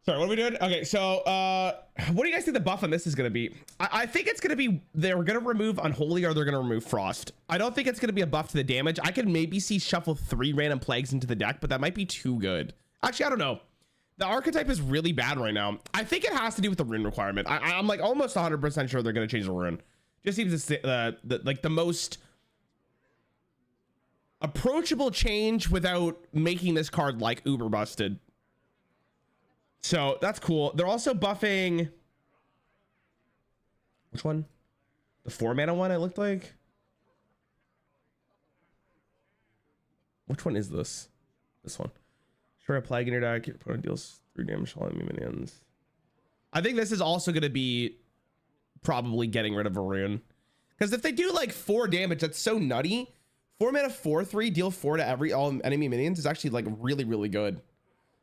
Sorry, what are we doing? Okay, so what do you guys think the buff on this is gonna be? I think it's gonna be they're gonna remove Unholy or they're gonna remove Frost. I don't think it's gonna be a buff to the damage. I could maybe see shuffle 3 random plagues into the deck, but that might be too good. Actually, I don't know. The archetype is really bad right now. I think it has to do with the rune requirement. I'm like almost 100% sure they're gonna change the rune. Just seems like the most approachable change without making this card like uber busted. So that's cool. They're also buffing which one? The 4 mana one, it looked like. Which one is this? This one. Sure, a plague in your deck, your opponent deals 3 damage to all enemy minions. I think this is also going to be probably getting rid of a rune. Because if they do like 4 damage, that's so nutty. 4 mana 4/3, deal 4 to all enemy minions is actually like really, really good.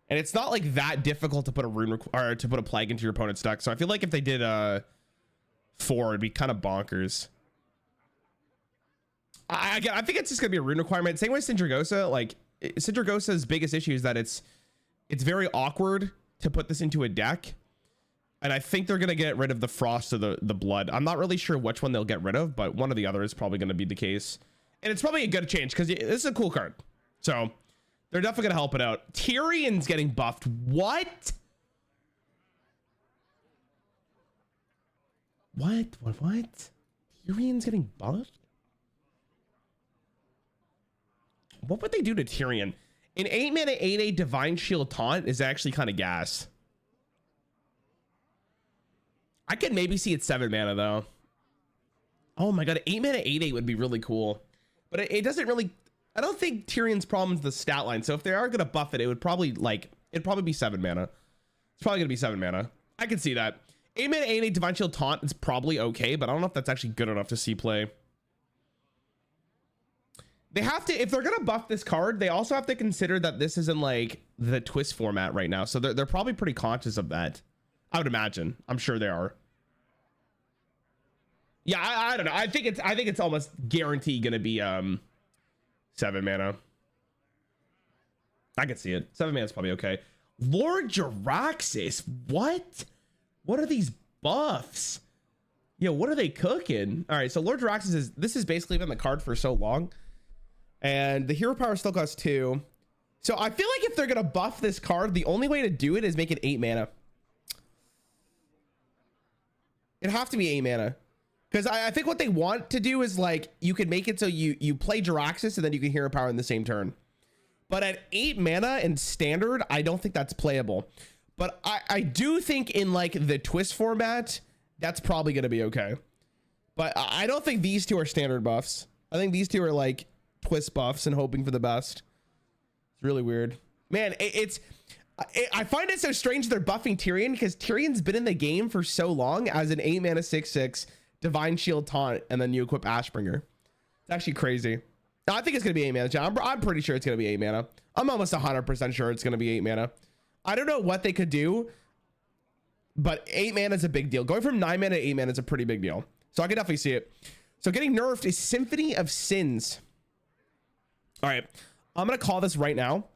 And it's not like that difficult to put a rune or to put a plague into your opponent's deck. So I feel like if they did 4, it'd be kind of bonkers. I think it's just gonna be a rune requirement. Same way Sindragosa. Like Sindragosa's biggest issue is that it's very awkward to put this into a deck. And I think they're gonna get rid of the Frost or the Blood. I'm not really sure which one they'll get rid of, but one or the other is probably gonna be the case. And it's probably a good change because this is a cool card. So they're definitely going to help it out. Tyrion's getting buffed. What? What? Tyrion's getting buffed? What would they do to Tirion? An 8 mana 8/8 Divine Shield Taunt is actually kind of gas. I could maybe see it 7 mana though. Oh my god, 8 mana 8/8 would be really cool. But it doesn't really... I don't think Tyrion's problem is the stat line. So if they are going to buff it, it would probably it'd probably be 7 mana. It's probably going to be 7 mana. I can see that. 8 mana 8/8 Divine Shield Taunt is probably okay, but I don't know if that's actually good enough to see play. They have to, if they're going to buff this card, they also have to consider that this is in like the twist format right now. So they're probably pretty conscious of that. I would imagine. I'm sure they are. Yeah, I don't know. I think it's almost guaranteed going to be 7 mana. I can see it. 7 mana is probably okay. Lord Jaraxxus. What are these buffs? Yo, what are they cooking? All right, so Lord Jaraxxus this has basically been the card for so long. And the hero power still costs 2. So I feel like if they're going to buff this card, the only way to do it is make it 8 mana. It'd have to be 8 mana. Because I think what they want to do is like you could make it so you play Jaraxxus and then you can hero power in the same turn. But at 8 mana in standard, I don't think that's playable. But I do think in like the twist format, that's probably going to be okay. But I don't think these two are standard buffs. I think these two are like twist buffs and hoping for the best. It's really weird. Man, I find it so strange they're buffing Tirion because Tyrion's been in the game for so long as an 8 mana 6/6 Divine Shield Taunt, and then you equip Ashbringer. It's actually crazy. No, I think it's gonna be 8 mana. I'm pretty sure it's gonna be 8 mana. I'm almost 100% sure it's gonna be 8 mana. I don't know what they could do, but 8 mana is a big deal. Going from 9 mana to 8 mana is a pretty big deal. So I can definitely see it. So getting nerfed is Symphony of Sins. All right, I'm gonna call this right now.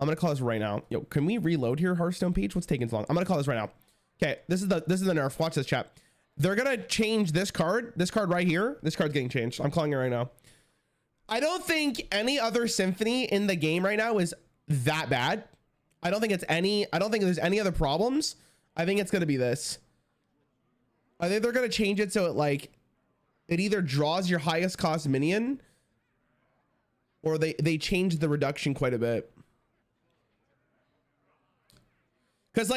Yo, can we reload here, Hearthstone page? What's taking so long? I'm gonna call this right now. Okay, this is the nerf. Watch this, chat. They're gonna change this card right here. This card's getting changed. I'm calling it right now. I don't think any other Symphony in the game right now is that bad. I don't think there's any other problems. I think it's gonna be this. I think they're gonna change it so it either draws your highest cost minion, or they change the reduction quite a bit. Because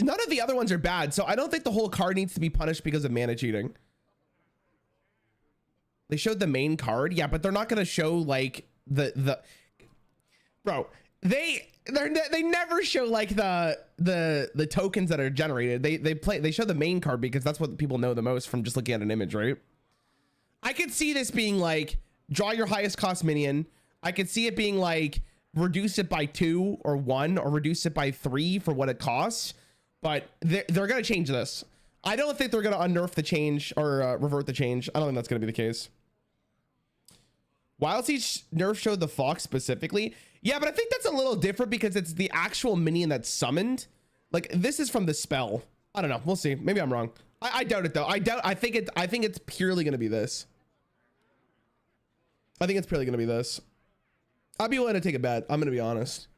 none of the other ones are bad, so I don't think the whole card needs to be punished because of mana cheating. They showed the main card, yeah, but they're not gonna show like the bro. They never show like the tokens that are generated. They show the main card because that's what people know the most from just looking at an image, right? I could see this being like draw your highest cost minion. I could see it being like reduce it by 2 or 1 or reduce it by 3 for what it costs, but they're going to change this. I don't think they're going to unnerf the change or revert the change. I don't think that's going to be the case. Wild Siege nerf showed the Fox specifically. Yeah, but I think that's a little different because it's the actual minion that's summoned. Like this is from the spell. I don't know. We'll see. Maybe I'm wrong. I doubt it though. I think it's purely gonna be this. I think it's purely gonna be this. I'd be willing to take a bet. I'm gonna be honest.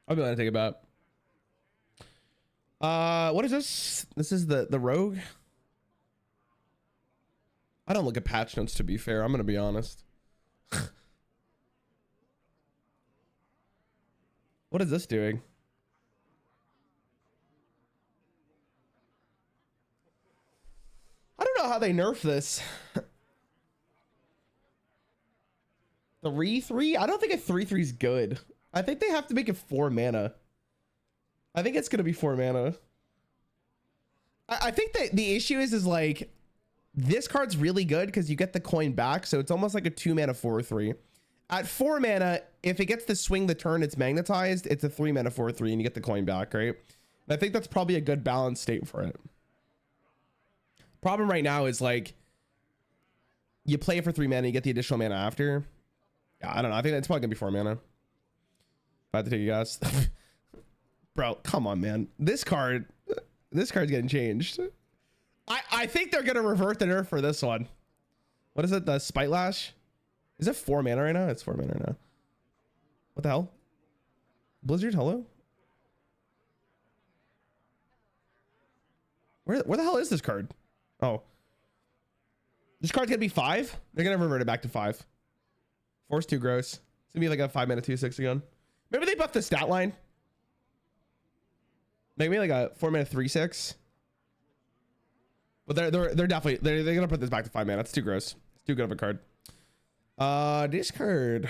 I'd be willing to take a bet. What is this? This is the rogue. I don't look at patch notes, to be fair. I'm gonna be honest. What is this doing? I don't know how they nerf this. 3/3? I don't think a 3/3 is good. I think they have to make it 4 mana. I think it's gonna be 4 mana. I think that the issue is like this card's really good because you get the coin back, so it's almost like a 2 mana 4/3. At 4 mana, if it gets to swing the turn, it's magnetized. It's a 3 mana 4/3, and you get the coin back, right? And I think that's probably a good balance state for it. Problem right now is like you play it for 3 mana, you get the additional mana after. Yeah, I don't know. I think that's probably gonna be 4 mana. If I had to take a guess. Bro, come on, man. This card's getting changed. I think they're gonna revert the nerf for this one. What is it? The Spite Lash? Is it 4 mana right now? It's 4 mana right now. What the hell? Blizzard, hello? Where the hell is this card? Oh. This card's gonna be 5? They're gonna revert it back to 5. 4's too gross. It's gonna be like a 5 mana 2/6 again. Maybe they buffed the stat line. Maybe like a 4 mana 3/6. But they're definitely they're gonna put this back to 5 mana. That's too gross. It's too good of a card. This card.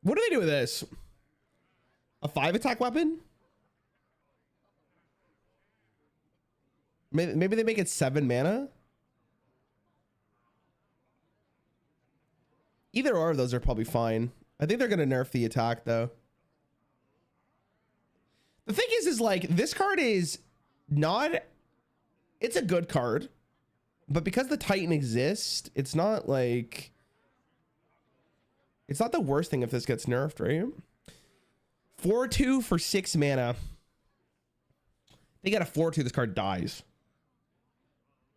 What do they do with this? A 5 attack weapon? Maybe they make it 7 mana. Either or of those are probably fine. I think they're gonna nerf the attack though. The thing is like this card is not. It's a good card, but because the Titan exists, it's not like. It's not the worst thing if this gets nerfed, right? 4/2 for 6 mana. They get a 4/2. This card dies.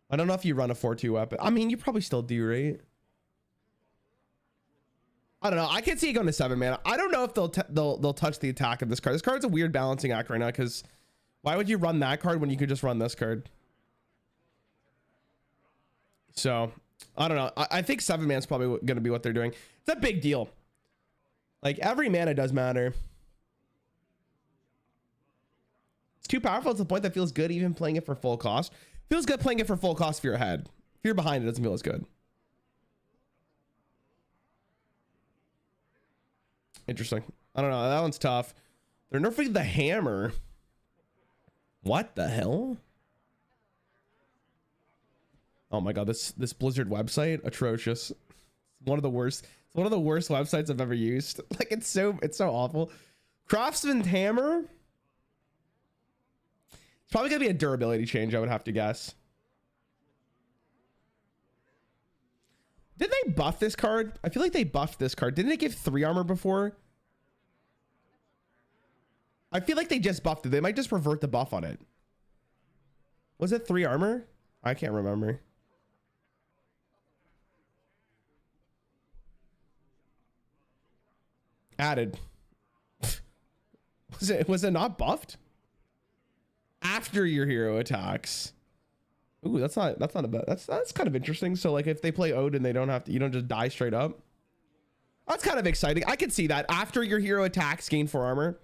I don't know if you run a 4/2 weapon. I mean, you probably still do, right? I don't know. I can see it going to 7 mana. I don't know if they'll touch the attack of this card. This card's a weird balancing act right now because why would you run that card when you could just run this card? So I don't know. I think 7 mana is probably going to be what they're doing. It's a big deal. Like every mana does matter. It's too powerful to the point that feels good even playing it for full cost. Feels good playing it for full cost if you're ahead. If you're behind, it doesn't feel as good. Interesting. I don't know. That one's tough. They're nerfing the hammer. What the hell? Oh my god, this Blizzard website, atrocious. One of the worst. It's one of the worst websites I've ever used. Like it's so awful. Craftsman's hammer. It's probably gonna be a durability change, I would have to guess. Did they buff this card? I feel like they buffed this card. Didn't it give 3 armor before? I feel like they just buffed it. They might just revert the buff on it. Was it 3 armor? I can't remember. Added. Was it not buffed? After your hero attacks. Ooh, that's not a bad. That's kind of interesting. So like if they play Odin, they don't have to. You don't just die straight up. That's kind of exciting. I can see that. After your hero attacks, gain 4 armor.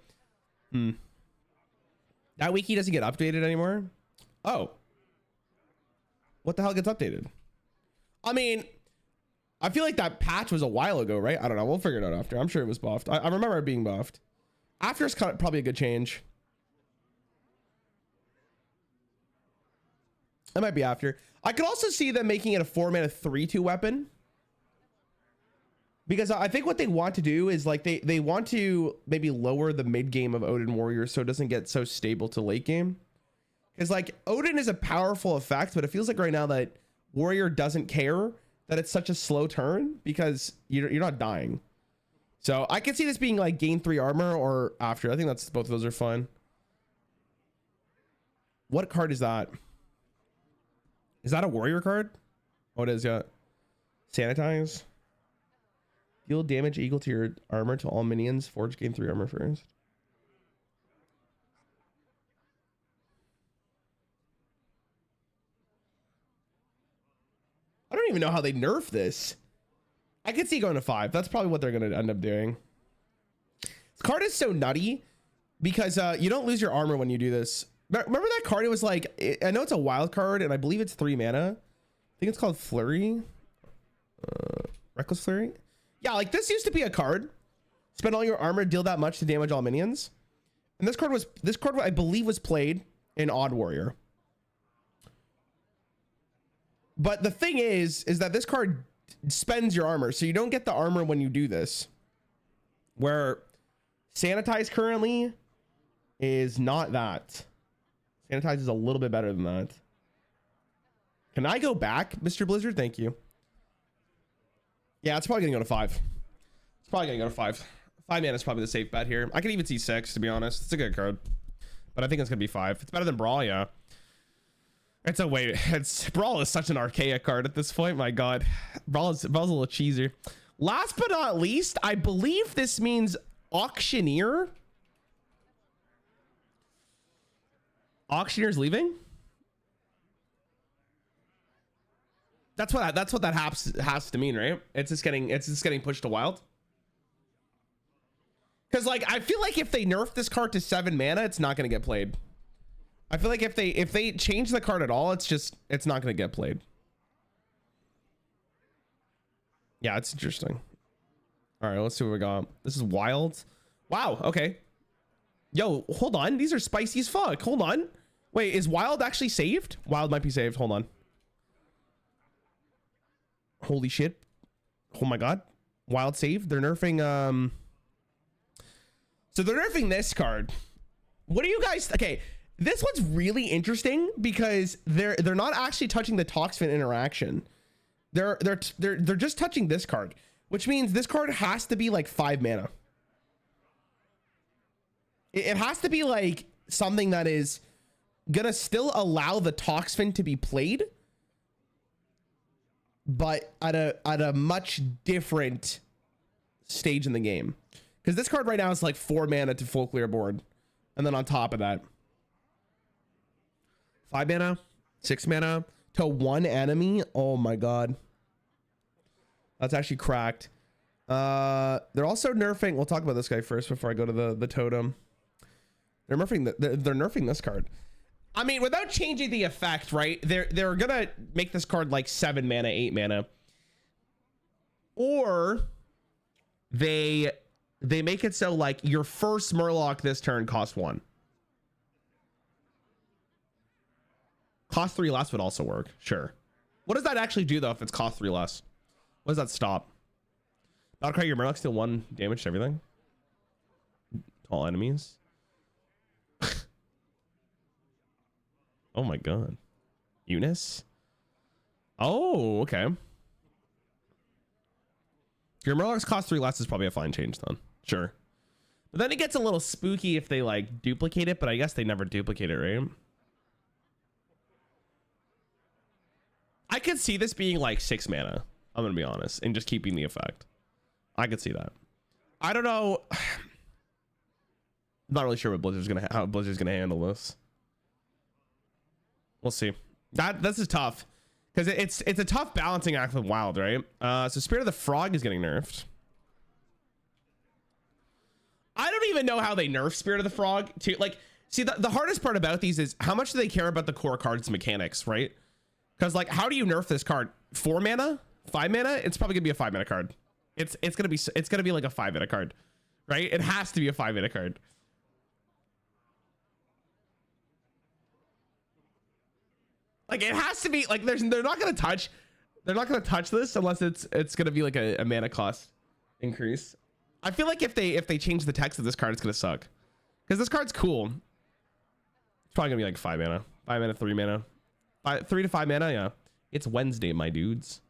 That wiki doesn't get updated anymore. Oh. What the hell gets updated? I mean, I feel like that patch was a while ago, right? I don't know. We'll figure it out after. I'm sure it was buffed. I remember it being buffed. After is kind of probably a good change. That might be after. I could also see them making it a 4 mana 3/2 weapon. Because I think what they want to do is like they want to maybe lower the mid game of Odin Warrior so it doesn't get so stable to late game. Because like Odin is a powerful effect, but it feels like right now that Warrior doesn't care that it's such a slow turn because you're not dying. So I could see this being like gain 3 armor or after. I think that's both of those are fine. What card is that? Is that a warrior card? Oh, it is, yeah. Sanitize. Deal damage equal to your armor to all minions. Forge, gain 3 armor first. I don't even know how they nerf this. I could see going to 5. That's probably what they're going to end up doing. This card is so nutty because you don't lose your armor when you do this. Remember that card? It was like, I know it's a wild card and I believe it's 3 mana. I think it's called Flurry. Reckless Flurry. Yeah, like this used to be a card. Spend all your armor, deal that much to damage all minions. And this card I believe was played in Odd Warrior. But the thing is that this card spends your armor, so you don't get the armor when you do this. Where Sanitize currently is not that. Sanitize is a little bit better than that. Can I go back, Mr. Blizzard? Thank you. Yeah, it's probably gonna go to 5. It's probably gonna go to 5. 5 mana is probably the safe bet here. I can even see 6, to be honest. It's a good card, but I think it's gonna be 5. It's better than Brawl, yeah. It's a wait. Brawl is such an archaic card at this point. My God, Brawl's a little cheesier. Last but not least, I believe this means Auctioneer. Auctioneer's leaving. That's what that has to mean, right? It's just getting pushed to wild. Because like I feel like if they nerf this card to 7 mana, it's not going to get played. I feel like if they change the card at all, it's not going to get played. Yeah, it's interesting. All right, let's see what we got. This is wild. Wow. Okay. Yo, hold on. These are spicy as fuck. Hold on. Wait, is wild actually saved? Wild might be saved. Hold on. Holy shit. Oh my God. Wild saved. They're nerfing. So they're nerfing this card. What do you guys? Okay. This one's really interesting because they're not actually touching the Toxfin interaction. They're just touching this card, which means this card has to be like 5 mana. It has to be like something that is gonna still allow the Toxfin to be played, but at a much different stage in the game. Because this card right now is like 4 mana to full clear board, and then on top of that, 5 mana, 6 mana to 1 enemy. Oh my God. That's actually cracked. They're also nerfing. We'll talk about this guy first before I go to the totem. They're nerfing this card. I mean, without changing the effect, right? They're gonna make this card like 7 mana, 8 mana. Or they make it so like your first Murloc this turn costs 1. Cost 3 less would also work. Sure. What does that actually do though if it's cost 3 less? What does that stop? Battlecry, your Murloc still 1 damage to everything? To all enemies? Oh my God. Eunice? Oh, okay. Your Murloc's cost 3 less is probably a fine change then. Sure. But then it gets a little spooky if they like duplicate it, but I guess they never duplicate it, right? I could see this being like 6 mana. I'm gonna be honest, and just keeping the effect. I could see that. I don't know. I'm not really sure what how Blizzard's gonna handle this. We'll see. This is tough because it's a tough balancing act with Wild, right? So Spirit of the Frog is getting nerfed. I don't even know how they nerf Spirit of the Frog. To like, see the hardest part about these is how much do they care about the core card's mechanics, right? Because like, how do you nerf this card? 4 mana, 5 mana? It's probably gonna be a 5 mana card. It's gonna be like a 5 mana card, right? It has to be a 5 mana card. Like it has to be like they're not gonna touch this unless it's gonna be like a mana cost increase. I feel like if they change the text of this card, it's gonna suck because this card's cool. It's probably gonna be like 5 mana, 5 mana, 3 mana, 3 to 5 mana. Yeah, it's Wednesday, my dudes.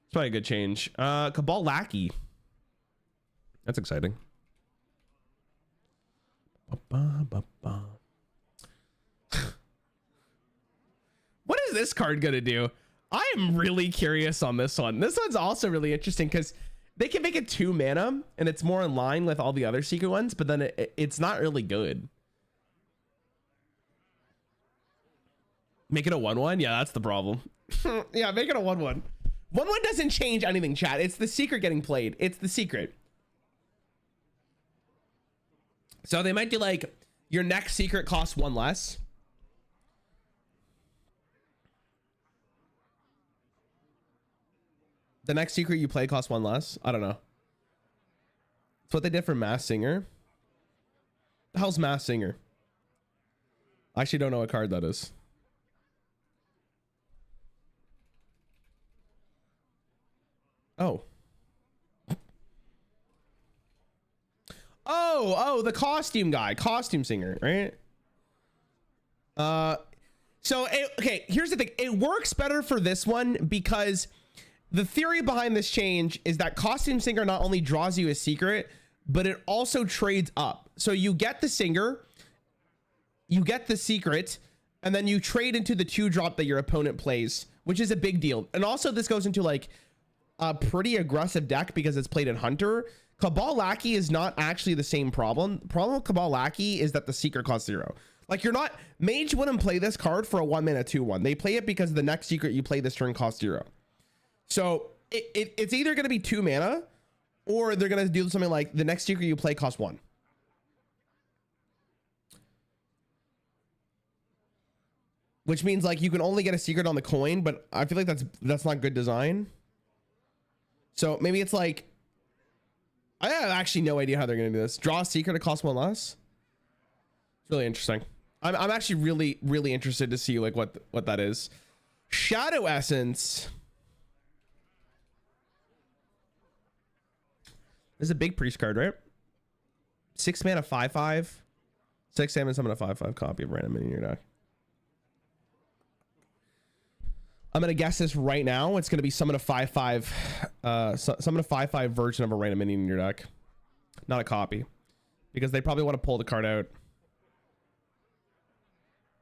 It's probably a good change. Cabal Lackey. That's exciting. What is this card gonna do? I am really curious on this one. This one's also really interesting because they can make it 2 mana and it's more in line with all the other secret ones, but then it's not really good. Make it a 1/1? Yeah, that's the problem. Yeah, make it a 1/1. 1/1 doesn't change anything, chat. It's the secret getting played. It's the secret. So they might do like your next secret costs 1 less. The next secret you play costs 1 less. I don't know. That's what they did for Mass Singer. The hell's Mass Singer? I actually don't know what card that is. Oh. Oh, the costume guy, costume singer, right? Okay, here's the thing. It works better for this one because the theory behind this change is that costume singer not only draws you a secret, but it also trades up. So you get the singer, you get the secret, and then you trade into the 2-drop that your opponent plays, which is a big deal. And also this goes into like a pretty aggressive deck because it's played in Hunter. Cabal Lackey is not actually the same problem. The problem with Cabal Lackey is that the secret costs 0. Like Mage wouldn't play this card for a 1-mana 2/1. They play it because the next secret you play this turn costs 0. So it's either going to be 2 mana or they're going to do something like the next secret you play costs 1. Which means like you can only get a secret on the coin, but I feel like that's not good design. So maybe it's like, I have actually no idea how they're going to do this. Draw a secret to cost 1 less. It's really interesting. I'm actually really, really interested to see like what that is. Shadow Essence. This is a big priest card, right? 6 mana 5/5. 6 salmon, summon a 5/5 copy of random minion in your deck. I'm gonna guess this right now. It's gonna be summon a 5/5, summon a 5/5 version of a random minion in your deck, not a copy, because they probably want to pull the card out.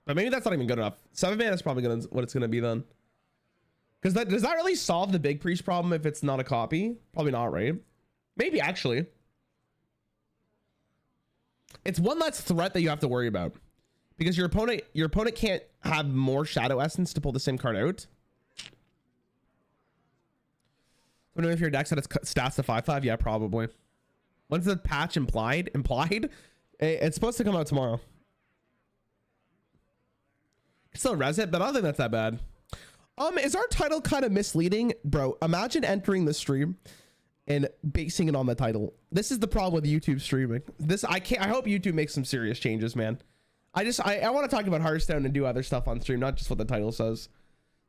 But maybe that's not even good enough. 7 mana is probably what it's gonna be then. Because does that really solve the big priest problem if it's not a copy? Probably not, right? Maybe actually. It's one less threat that you have to worry about, because your opponent can't have more Shadow Essence to pull the same card out. I don't know if your deck's at its stats to 5/5. Yeah, probably. When's the patch implied? It's supposed to come out tomorrow. Still res it, but I don't think that's that bad. Is our title kind of misleading, bro? Imagine entering the stream and basing it on the title. This is the problem with YouTube streaming. I hope YouTube makes some serious changes, man. I want to talk about Hearthstone and do other stuff on stream, not just what the title says.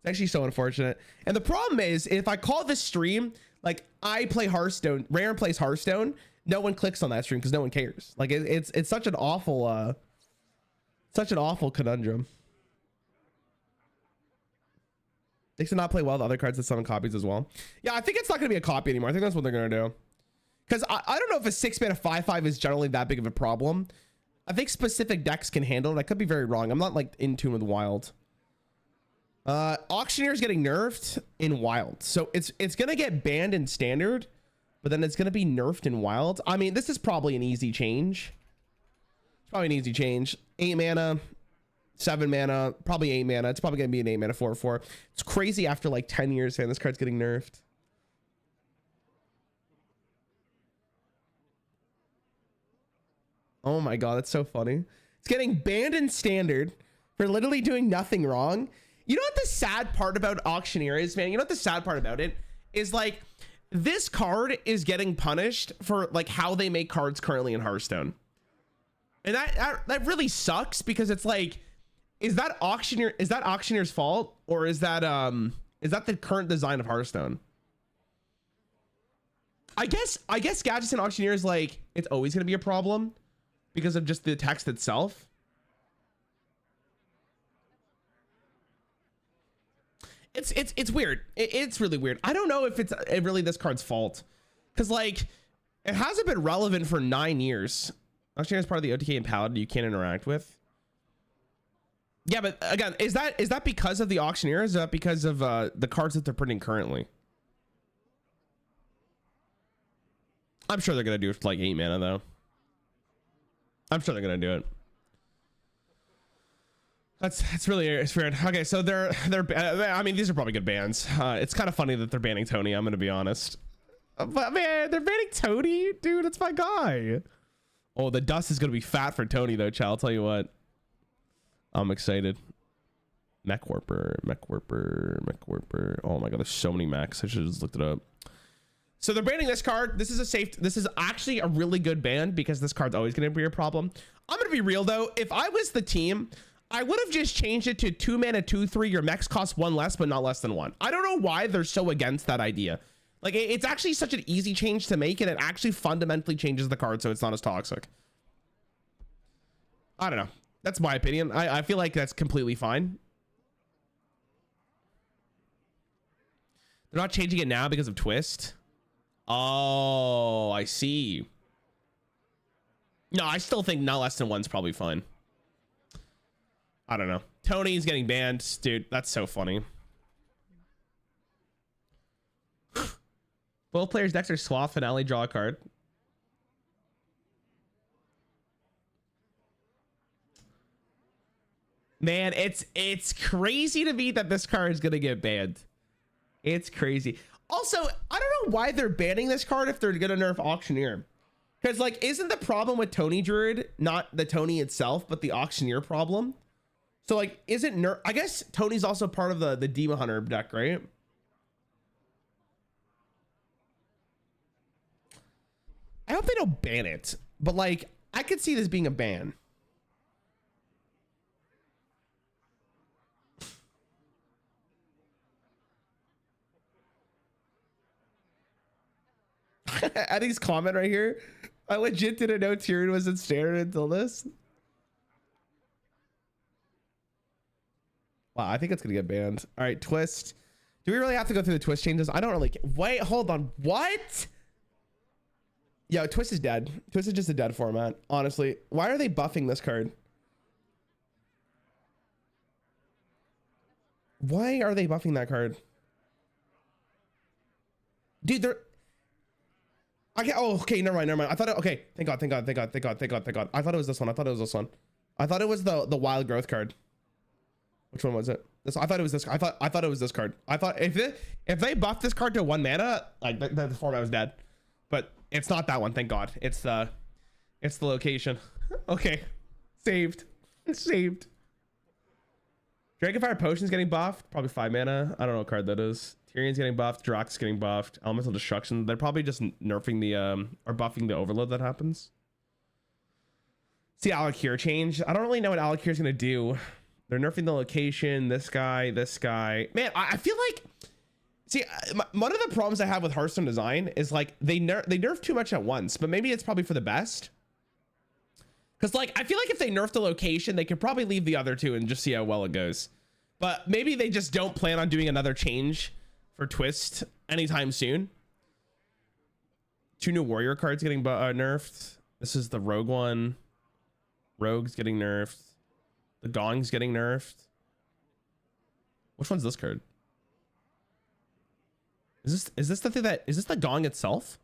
It's actually so unfortunate. And the problem is, if I call this stream like I play Hearthstone, Rarran plays Hearthstone, no one clicks on that stream because no one cares. Like it's such an awful conundrum. They should not play well the other cards that summon copies as well. Yeah, I think it's not going to be a copy anymore. I think that's what they're going to do. Because I don't know if a 6 mana 5/5 is generally that big of a problem. I think specific decks can handle it. I could be very wrong. I'm not like in tune with Wild. Auctioneer is getting nerfed in Wild. So it's going to get banned in Standard, but then it's going to be nerfed in Wild. I mean, this is probably an easy change. It's probably an easy change. 8 mana, 7 mana, probably 8 mana. It's probably going to be an 8 mana 4/4. It's crazy after like 10 years saying this card's getting nerfed. Oh my god, that's so funny. It's getting banned in Standard for literally doing nothing wrong. You know what the sad part about Auctioneer is, man? You know what the sad part about it is? Like, this card is getting punished for like how they make cards currently in Hearthstone. And that really sucks, because it's like, is that Auctioneer's fault, or is that the current design of Hearthstone? I guess Gadgets and Auctioneer is like, it's always going to be a problem because of just the text itself. It's weird. It's really weird. I don't know if it's really this card's fault, because like It hasn't been relevant for 9 years. Auctioneer is part of the OTK and Paladin you can't interact with. Yeah, but again, is that because of the Auctioneer? Is that because of the cards that they're printing currently? I'm sure they're gonna do it for like 8 mana though. I'm sure they're gonna do it. It's really weird. Okay, so they're I mean, these are probably good bans. It's kind of funny that they're banning Tony. I'm gonna be honest. But man, they're banning Tony, dude. It's my guy. Oh, the dust is gonna be fat for Tony though, child. I'll tell you what. I'm excited. Mech Warper. Oh my god, there's so many mechs. I should have just looked it up. So they're banning this card. This is actually a really good ban because this card's always going to be a problem. I'm going to be real though. If I was the team, I would have just changed it to 2 mana, 2/3. Your mechs cost 1 less, but not less than 1. I don't know why they're so against that idea. Like it's actually such an easy change to make, and it actually fundamentally changes the card so it's not as toxic. I don't know. That's my opinion. I feel like that's completely fine. They're not changing it now because of Twist. Oh, I see. No, I still think not less than 1's probably fine. I don't know. Tony's getting banned. Dude, that's so funny. Both players' decks are swath, finale, draw a card. Man, it's crazy to me that this card is gonna get banned. It's crazy. Also, I don't know why they're banning this card if they're gonna nerf Auctioneer. Because like, isn't the problem with Tony Druid not the Tony itself, but the Auctioneer problem? So like, isn't nerf? I guess Tony's also part of the Demon Hunter deck, right? I hope they don't ban it, but like, I could see this being a ban. Eddie's comment right here. I legit didn't know Tirion was in standard until this. Wow, I think it's gonna get banned. All right, Twist. Do we really have to go through the Twist changes? I don't really. Wait, hold on. What? Yo, Twist is dead. Twist is just a dead format. Honestly, why are they buffing this card? Why are they buffing that card? Dude, they're. Okay, oh, okay, never mind. I thought okay, thank God. I thought it was this one. I thought it was the wild growth card. Which one was it? I thought it was this. I thought it was this card. I thought if they buffed this card to 1 mana, like the format was dead. But it's not that one, thank God. It's the location. Okay, saved. It's saved. Dragonfire Potion's getting buffed. Probably 5 mana. I don't know what card that is. Tyrion's getting buffed. Jaraxxus getting buffed. Elemental Destruction. They're probably just nerfing the or buffing the overload that happens. See Alakir change. I don't really know what Alakir is gonna do. They're nerfing the location. This guy. Man, I feel like. See, one of the problems I have with Hearthstone design is like they nerf too much at once, but maybe it's probably for the best. Because like I feel like if they nerf the location, they could probably leave the other two and just see how well it goes. But maybe they just don't plan on doing another change for Twist anytime soon. 2 new warrior cards getting nerfed. This is the rogue one. Rogue's getting nerfed. The Gong's getting nerfed. Which one's this card? Is this the thing that is this the Gong itself?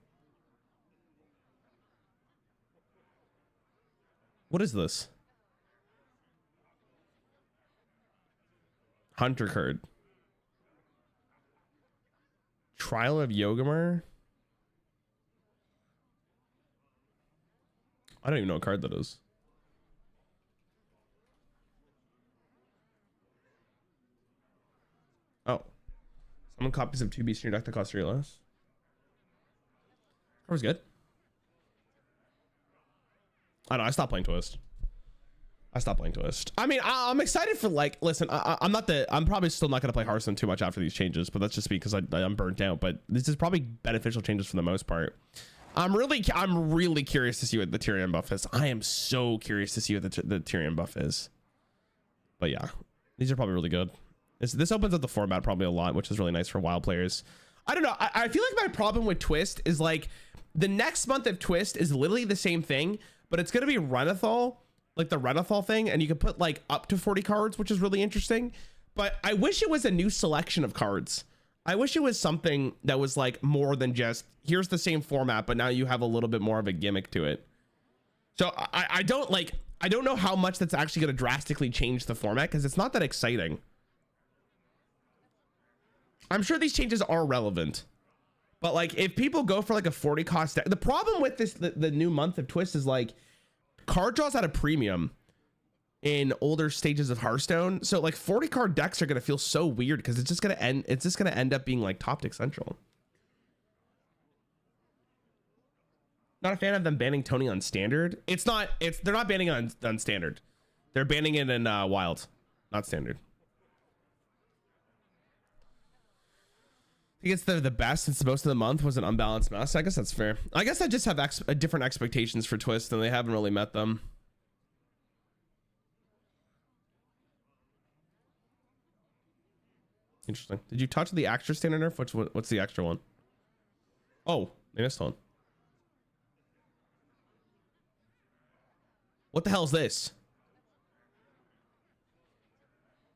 What is this? Hunter card. Trial of Yogamar. I don't even know what card that is. Oh. Summon copies of 2 beasts in your deck that cost 3 less. That was good. I know, I stopped playing Twist. I mean, I'm excited for like, listen, I'm probably still not going to play Hearthstone too much after these changes, but that's just because I'm burnt out. But this is probably beneficial changes for the most part. I'm really curious to see what the Tirion buff is. I am so curious to see what the Tirion buff is. But yeah, these are probably really good. This opens up the format probably a lot, which is really nice for WoW players. I don't know. I feel like my problem with Twist is like, The next month of Twist is literally the same thing, but it's going to be Renathal, like the Renathal thing. And you can put like up to 40 cards, which is really interesting. But I wish it was a new selection of cards. I wish it was something that was like more than just here's the same format, but now you have a little bit more of a gimmick to it. So I don't know how much that's actually going to drastically change the format because it's not that exciting. I'm sure these changes are relevant, but like if people go for like a 40 cost deck, the problem with this, the new month of Twist is like card draws at a premium in older stages of Hearthstone. So like 40 card decks are going to feel so weird because it's just going to end up being like top deck central. Not a fan of them banning Tony on standard. They're not banning on standard. They're banning it in wild, not standard. I think it's the best since most of the month was an unbalanced mess. I guess that's fair. I guess I just have different expectations for Twist and they haven't really met them. Interesting. Did you touch the extra standard nerf? What's the extra one? Oh, they missed one. What the hell is this?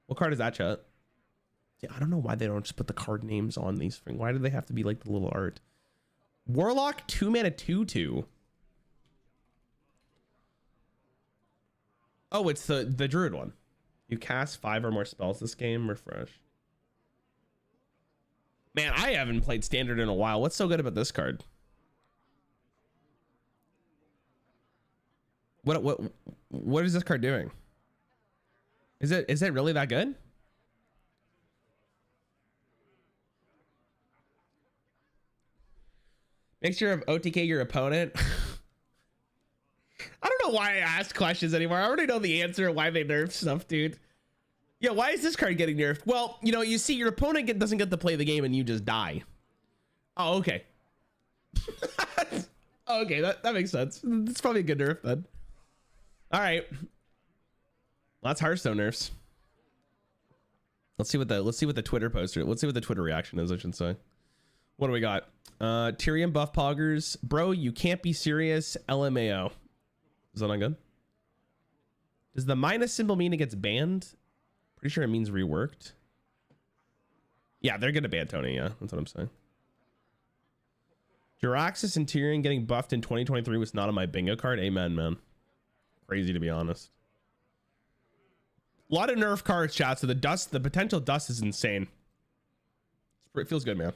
What card is that, chat? Yeah, I don't know why they don't just put the card names on these things. Why do they have to be like the little art? Warlock 2 mana 2/2. Oh, it's the Druid one. You cast 5 or more spells this game. Refresh. Man, I haven't played standard in a while. What's so good about this card? What is this card doing? Is it really that good? Make sure of OTK your opponent. I don't know why I ask questions anymore. I already know the answer why they nerf stuff, dude. Yeah, why is this card getting nerfed? Well, you know, you see your opponent doesn't get to play the game and you just die. Oh, okay. Okay, that makes sense. It's probably a good nerf then. All right. Well, that's Hearthstone nerfs. Let's see what the Twitter poster. Let's see what the Twitter reaction is, I should say. What do we got? Tirion buff poggers. Bro, you can't be serious. LMAO. Is that not good? Does the minus symbol mean it gets banned? Pretty sure it means reworked. Yeah, they're gonna ban Tony. Yeah, that's what I'm saying. Jaraxxus and Tirion getting buffed in 2023 was not on my bingo card. Amen, man. Crazy, to be honest. A lot of nerf cards, chat. So the potential dust is insane. It feels good, man.